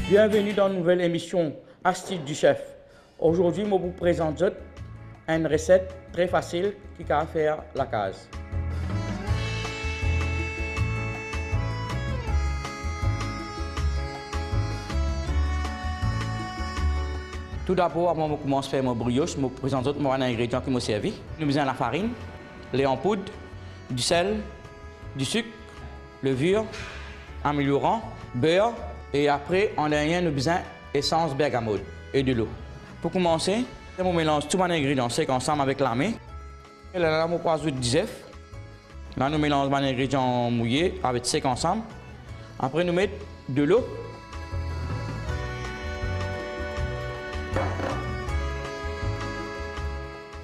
Bienvenue dans une nouvelle émission Astuces du chef. Aujourd'hui, je vous présente une recette très facile qui va faire la case. Tout d'abord, avant de commencer à faire mon brioche, je vous présente les ingrédients qui m'ont servi. Nous avons la farine, lait en poudre, du sel, du sucre, levure, améliorant, beurre. Et après, en dernier, nous avons essence bergamote et de l'eau. Pour commencer, on mélange tous les ingrédients secs ensemble avec la main. Et là, on passe du 10 œufs. Là, nous mélangeons les ingrédients mouillés avec sec ensemble. Après, nous mettons de l'eau.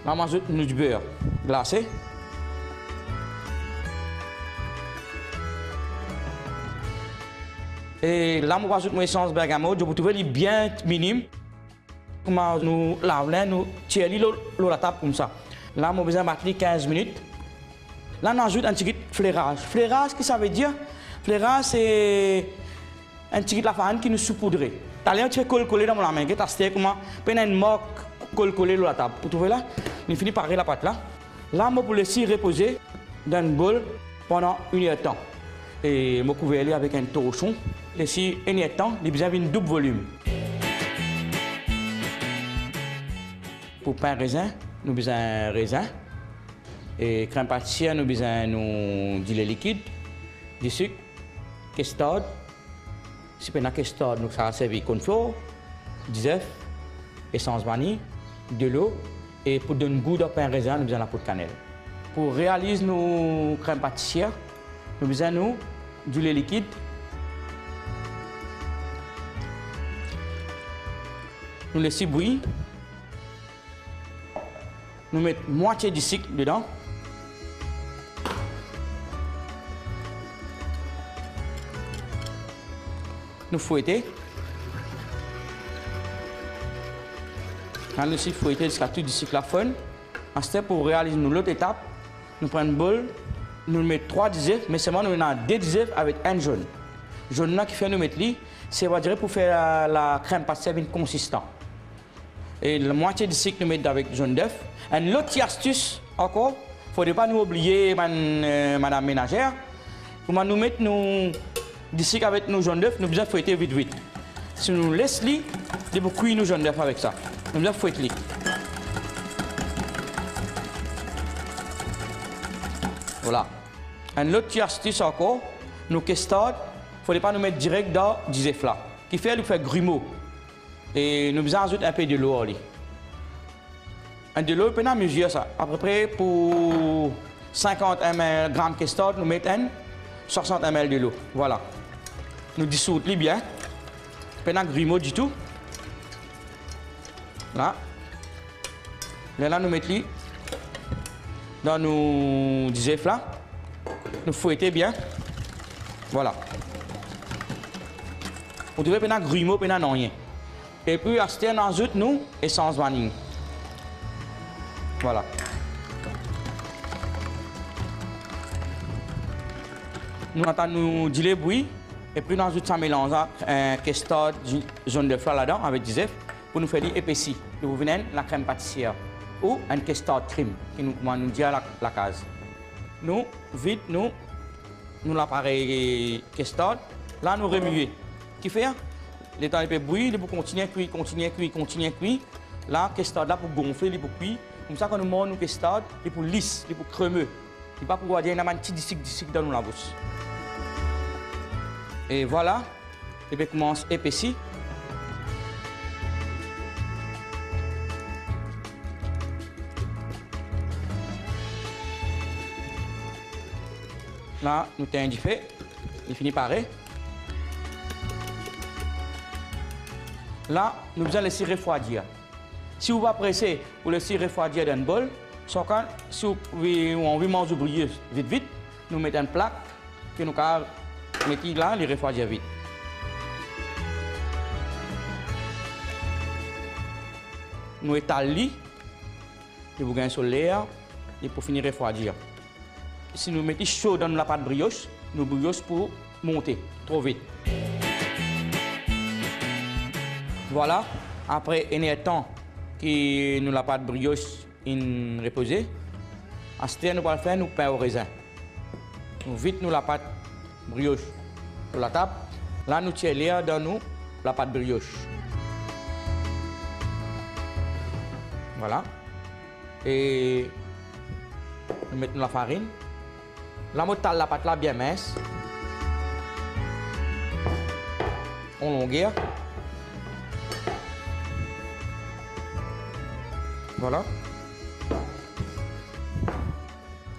Là, on ajoute du beurre glacé. Et là, on rajoute l'essence bergamote. Je vous trouve bien minime. Comment nous lavons, nous tirons la table comme ça. Là, on a besoin de battre 15 minutes. Là, on ajoute un petit flairage. Flairage, qu'est-ce que ça veut dire? Flairage, c'est un petit de la farine qui nous saupoudre. T'as l'air de faire coller dans la main. Tu as comment une moque coller la table. Vous trouvez là? On finit par la pâte là. Là, on peut laisser reposer dans une bol pendant 1 heure de temps. Et je couvre avec un torchon. Laissez 1 heure de temps, il a besoin d'un double volume. Pour pain raisin, nous avons besoin de raisin. Et crème pâtissière, nous avons besoin du lait liquide, du sucre, custard. Si on a custard, nous ça servi cornflour, 10 œufs, essence vanille, de l'eau. Et pour donner goût au pain raisin, nous avons besoin de la poudre de cannelle. Pour réaliser nos crèmes pâtissières, nous avons besoin du lait liquide. Nous laissons bouillir. Nous mettons moitié du sucre dedans. Nous fouettons. Nous laissons fouetter jusqu'à tout du sucre la fun. Ensuite, pour réaliser l'autre étape, nous prenons une bol, nous mettons 3 10 œufs, mais seulement nous avons 2 10 œufs avec un jaune. Le jaune là qui fait nous mettre lui, c'est pour faire la crème pâtissière consistante. Et la moitié du sucre nous mettons avec jaune d'œuf. Une autre astuce encore, il ne faudrait pas nous oublier madame ménagère. Pour nous mettre du sucre avec nos jaunes d'œuf, nous devons fouetter vite. Si nous laissons lui, il faut cuire nos jaunes d'œuf avec ça. Nous devons fouetter lui. Voilà. Une autre astuce encore, nos custard, il ne faudrait pas nous mettre direct dans du œuf là, qui fait nous faire grumeau. Et nous devons ajouter un peu de l'eau. De l'eau, on peut mesurer ça. À peu près pour 50 ml de custard, nous mettons 60 ml de l'eau. Voilà. Nous dissoutons bien. Pas grumeau du tout. Là. Là, nous mettons dans nos œufs là. Nous fouettons bien. Voilà. Vous devez pas grumeau, pas rien. Et puis, on ajoute nous essence vanille. Voilà. Nous attendons du lait bouillir. Et puis, nous ajoutons ça mélange un custard jaune de fleur là-dedans avec du œuf pour nous faire épaissir. Et vous venez la crème pâtissière ou un custard cream qui nous dit à la case. Nous, vite, nous l'appareil custard. Là, nous remuons. Qui fait? Le temps il peut bouillir, il peut continuer à cuire. Là, le custard là pour gonfler, il peut cuire. Comme ça, quand nous mangons le custard, il peut lisse, il peut cremeux. Il ne peut pas pouvoir dire qu'il y a un petit disque dans la bouche. Et voilà, il peut commencer à épaissir. Là, nous avons du fait, il finit par pareil. Là, nous devons laisser refroidir. Si vous va presser, vous laissez refroidir dans un bol. Si on veut manger brioche vite, nous mettons une plaque que nous mettons là, les refroidir vite. Nous étalons, nous gagnons sur l'air et pour finir refroidir. Si nous mettons chaud dans la pâte brioche, nous brioche pour monter trop vite. Voilà, après un temps que nous la pâte brioche in reposée, à ce temps nous allons faire nous pain au raisin. Nous vite nous la pâte brioche sur la table. Là nous tirons dans nous la pâte brioche. Voilà. Et nous mettons la farine. Là nous talons la pâte là bien mince. En longueur. Voilà.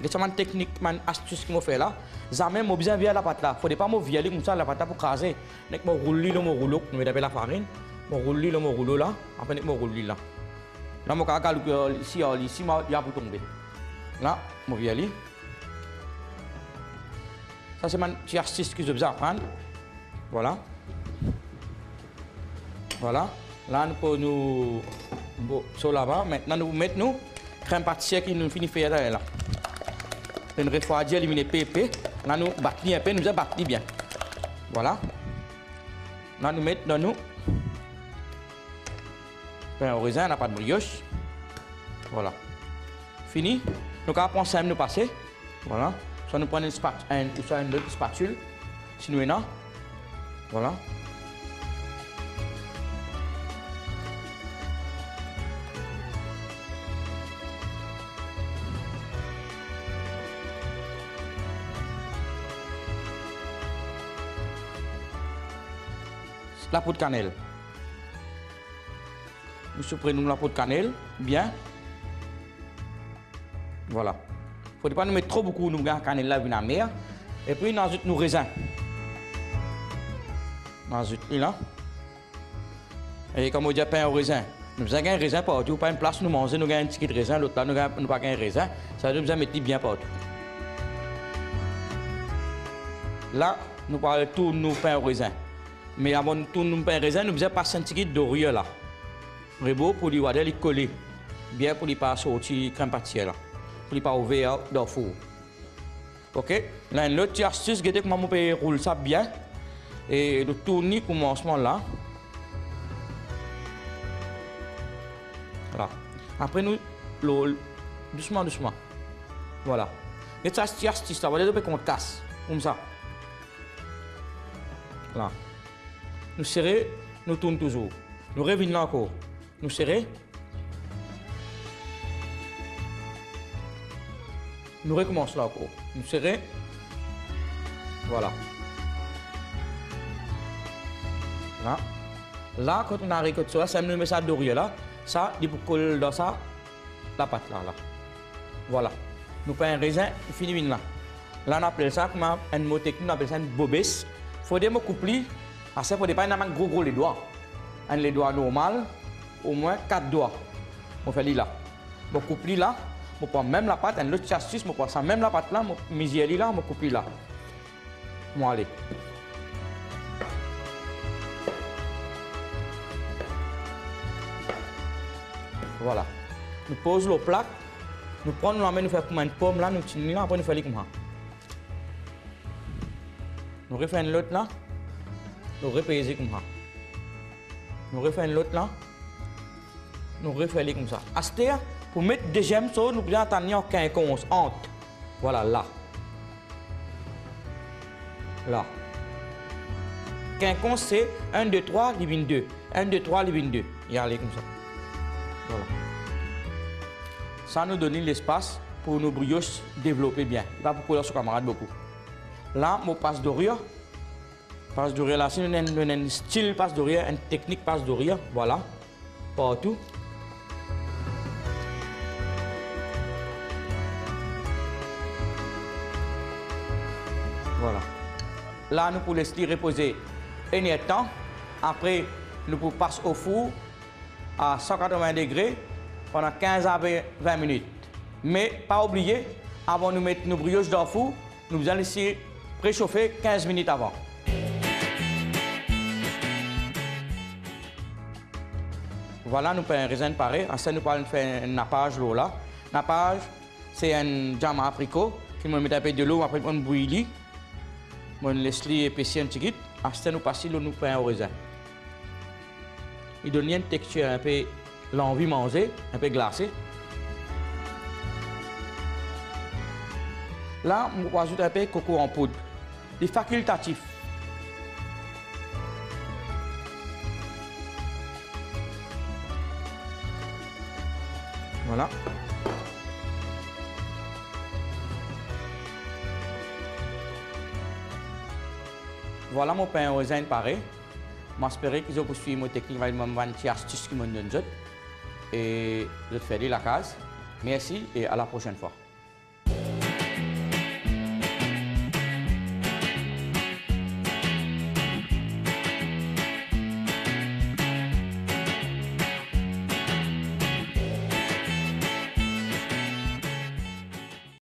C'est une technique, une astuce qui m'a fait là. Jamais moi besoin de la pâte là. Faut pas me virer comme ça la pâte pour craser. Nek mo rouler le rouleau, nous mettons la farine. Mo rouler le rouleau là, après nek mo rouler là. Là mo calcule ici il y a pour tomber. Là, mo virer. Ça c'est une petite astuce que je besoin apprendre. Voilà. Voilà. Là nous pour nous sur là-bas, maintenant nous mettons crème pâtissière qui nous finit faire là. Une refroidir, éliminer pépé. Là, nous battons un peu, nous battons bien. Voilà. Là, nous mettons dans nous pain au raisin, la pâte brioche. Voilà. Fini. Nous allons prendre 5 minutes passer. Voilà. Soit nous prenons une autre spatule. Si nous en voilà. La poudre de cannelle. Nous prenons la poudre de cannelle, bien. Voilà. Il ne faut pas nous mettre trop beaucoup de cannelle là, la mer. Et puis, nous ajoutons nos raisins. Nous ajoutons là. Et comme on dit, pain au raisin. Nous avons un raisin partout. Pas une place, nous mangeons, nous avons un petit raisin. L'autre là, nous n'avons pas un raisin. Ça veut dire que nous avons mettre bien partout. Là, nous parlons tout nos pain au raisin. Mais avant de tourner pain raisin, nous faisons passer un petit peu d'orient là. Rebo pour lui voir coller. Bien pour lui pas sortir crème pâtissière là. Pour lui pas ouvrir dans le four. OK? Là, une autre astuce, c'est comment on peut rouler ça bien. Et de tourner commencement là. Voilà. Après, nous, doucement, doucement. Voilà. Et ça, c'est astuce, ça va dire qu'on casse. Comme ça. Là. Nous serrons, nous tournons toujours. Nous revenons là encore. Nous serrons. Nous recommençons là encore. Nous serrons. Voilà. Là. Là, quand on a récolté ça, ça nous met ça doré là. Ça, il faut coller dans ça, la pâte là. Voilà. Nous prenons un raisin, nous finissons là. Là, on appelle ça, comme un mot technique, on appelle ça une bobesse. Il faut me couper. Parce qu'il ne faut pas avoir gros les doigts. Les doigts normaux, au moins 4 doigts. On fait là. On coupe là. On prend même la pâte, l'autre astuce, on prend ça même la pâte là, on mise là, on coupe là. Bon, allez. Voilà. Nous posons le plat. Nous prenons la main, nous faisons comme une pomme là, nous tirons là, après nous faisons comme ça. Nous refaisons l'autre là. Nous refaisons comme ça. Nous refaisons l'autre là. Nous refaisons comme ça. À ce temps, pour mettre deuxième sauce, nous pouvons attendre 15 entre. Voilà, là. Là. 15 c'est 1, 2, 3, les 22. 1, 2, 3, les 22. Il y a aller comme ça. Voilà. Ça nous donne l'espace pour nos brioches développer bien. Pas pour coller sur camarade beaucoup. Là, mon passe d'orient. Passe d'orient là, c'est un style passe d'orient, une technique passe d'orient. Voilà. Partout. Voilà. Là, nous pouvons laisser reposer un temps. Après, nous pouvons passer au four à 180 degrés pendant 15 à 20 minutes. Mais pas oublier, avant de mettre nos brioches dans le four, nous allons laisser préchauffer 15 minutes avant. Voilà, nous prenons un raisin pareil. Ensuite, nous allons faire un nappage là. Nappage, c'est un jam à abricot qui nous met un peu de l'eau, après on bouillit. On laisse épaissir un petit peu. Ensuite, nous passons l'eau, nous prenons au raisin. Il donne une texture un peu l'envie de manger, un peu glacée. Là, on rajoute un peu de coco en poudre. C'est facultatif. Voilà. Voilà mon pain au raisin pareil. J'espère qu'ils ont poursuivi mon technique, ils m'ont une petite astuce qui m'ont donné. Et je te fais la case. Merci et à la prochaine fois.